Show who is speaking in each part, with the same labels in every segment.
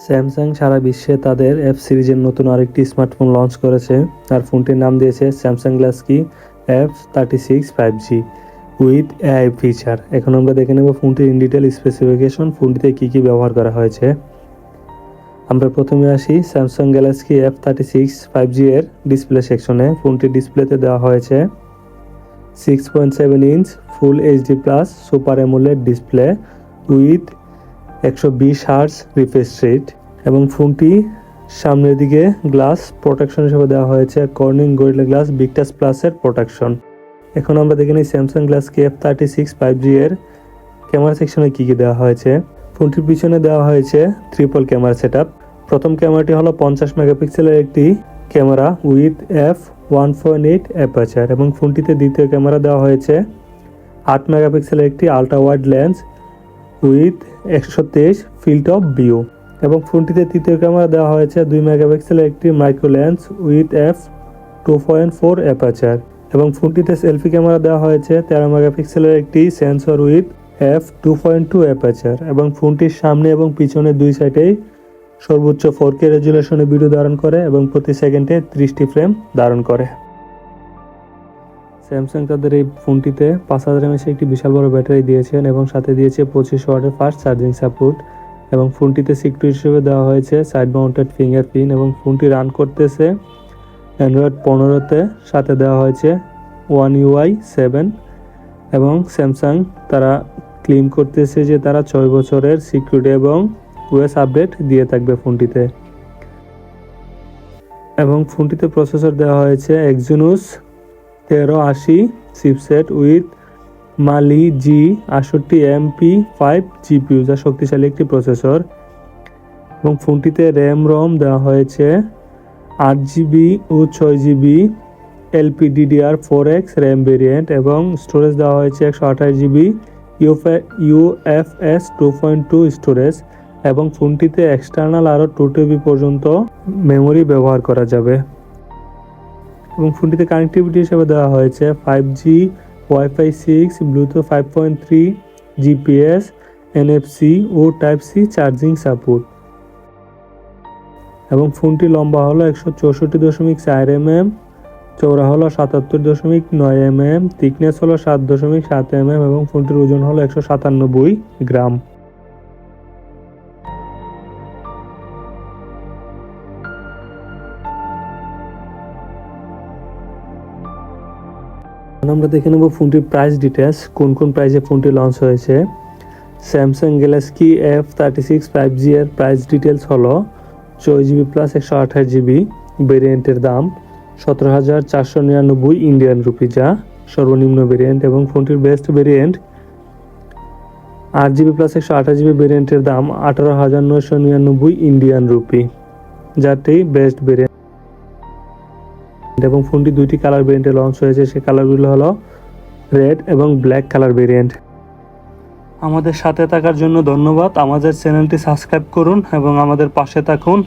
Speaker 1: Samsung সারা বিশ্বে তাদের F সিরিজের নতুন আরেকটি স্মার্টফোন লঞ্চ করেছে। আর ফোনটির নাম দিয়েছে Samsung Galaxy F36 5G with AI feature. এখন আমরা দেখে নেব ফোনটির ইন ডিটেল স্পেসিফিকেশন, ফোনটিতে কী কী ব্যবহার করা হয়েছে। আমরা প্রথমে আসি স্যামসাং গ্যালাক্সি F36 5G এর ডিসপ্লে সেকশনে। ফোনটির ডিসপ্লেতে দেওয়া হয়েছে 6.7 inch full HD plus super AMOLED display with 120 hertz refresh rate, এবং ফোনটি সামনের দিকে গ্লাস প্রোটেকশন হিসেবে দেওয়া হয়েছে কর্নিং গরিলা গ্লাস ভিক্টাস প্লাসের প্রোটেকশন। এখন আমরা দেখে নিই স্যামসাং গ্যালাক্সি F36 5G এর ক্যামেরা সেকশনে কী কী দেওয়া হয়েছে। ফোনটির পিছনে দেওয়া হয়েছে ট্রিপল ক্যামেরা সেটআপ। প্রথম ক্যামেরাটি হলো 50 মেগাপিক্সেলের একটি ক্যামেরা উইথ f1.8 অ্যাপারচার, এবং ফোনটিতে দ্বিতীয় ক্যামেরা দেওয়া হয়েছে 8 মেগাপিক্সেলের একটি ultra wide lens with 123 field of view, এবং ফোনটিতে তৃতীয় ক্যামেরা দেওয়া হয়েছে 2 মেগাপিক্সেলের একটি micro lens with f2.4 aperture, এবং ফোনটিতে সেলফি ক্যামেরা দেওয়া হয়েছে 13 মেগাপিক্সেলের একটি সেন্সর উইথ f2.2 অ্যাপারচার, এবং ফোনটির সামনে এবং পিছনে দুই সাইডেই সর্বোচ্চ 4K রেজুলেশনে ভিডিও ধারণ করে এবং প্রতি সেকেন্ডে 30টি ফ্রেম ধারণ করে। স্যামসাং তাদের এই ফোনটিতে 5000 mAh একটি বিশাল বড় ব্যাটারি দিয়েছেন এবং সাথে দিয়েছে 25 ওয়াটের ফাস্ট চার্জিং সাপোর্ট, এবং ফোনটিতে সিকিউরিটি হিসেবে দেওয়া হয়েছে সাইড মাউন্টেড ফিঙ্গারপ্রিন্ট, এবং ফোনটি রান করতেছে অ্যান্ড্রয়েড 15-তে, সাথে দেওয়া হয়েছে One UI 7, এবং স্যামসাং তারা ক্লেম করতেছে যে তারা 6 বছরের সিকিউরিটি এবং ওএস আপডেট দিয়ে থাকবে ফোনটিতে। এবং ফোনটিতে প্রসেসর দেওয়া হয়েছে Exynos 1380 chipset with Mali G68MP5 GPU, যা শক্তিশালী একটি প্রসেসর, এবং ফোনটিতে র্যাম রম দেওয়া হয়েছে 8GB ও 6GB LPDDR4X র্যাম ভেরিয়েন্ট, এবং স্টোরেজ দেওয়া হয়েছে 128GB UFS 2.2 স্টোরেজ, এবং ফোনটিতে এক্সটার্নাল আরও 2TB পর্যন্ত মেমোরি ব্যবহার করা যাবে। এবং ফোনটিতে কানেক্টিভিটি হিসেবে দেওয়া হয়েছে 5G Wi-Fi 6 Bluetooth 5.3 GPS NFC ও Type-C চার্জিং সাপোর্ট, এবং ফোনটি লম্বা হলো 164.4 mm, চওড়া হলো 77.9 mm, থিকনেস হলো 7.7 mm, এবং ফোনটির ওজন হলো 197 গ্রাম। আমরা দেখে নেব ফোনটির প্রাইস ডিটেলস, কোন কোন প্রাইসে ফোনটি লঞ্চ হয়েছে। স্যামসাং গ্যালাক্সি F36 5G এর প্রাইস ডিটেলস হলো 4GB প্লাস 128GB ভেরিয়েন্টের দাম 17,499 ইন্ডিয়ান রুপি, যা সর্বনিম্ন ভেরিয়েন্ট, এবং ফোনটির best variant 8GB plus 128GB ভেরিয়েন্টের দাম 18,999 ইন্ডিয়ান রুপি, যাটি বেস্ট ভেরিয়েন্ট। এবং ফোনটি দুইটি কালার ভেরিয়েন্টে লঞ্চ হয়েছে, সেই কালারগুলো হলো রেড এবং ব্ল্যাক কালার ভেরিয়েন্ট। আমাদের সাথে থাকার জন্য ধন্যবাদ। আমাদের চ্যানেলটি সাবস্ক্রাইব করুন এবং আমাদের পাশে থাকুন।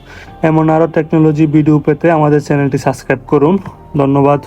Speaker 1: এমন আরও টেকনোলজি ভিডিও পেতে আমাদের চ্যানেলটি সাবস্ক্রাইব করুন। ধন্যবাদ।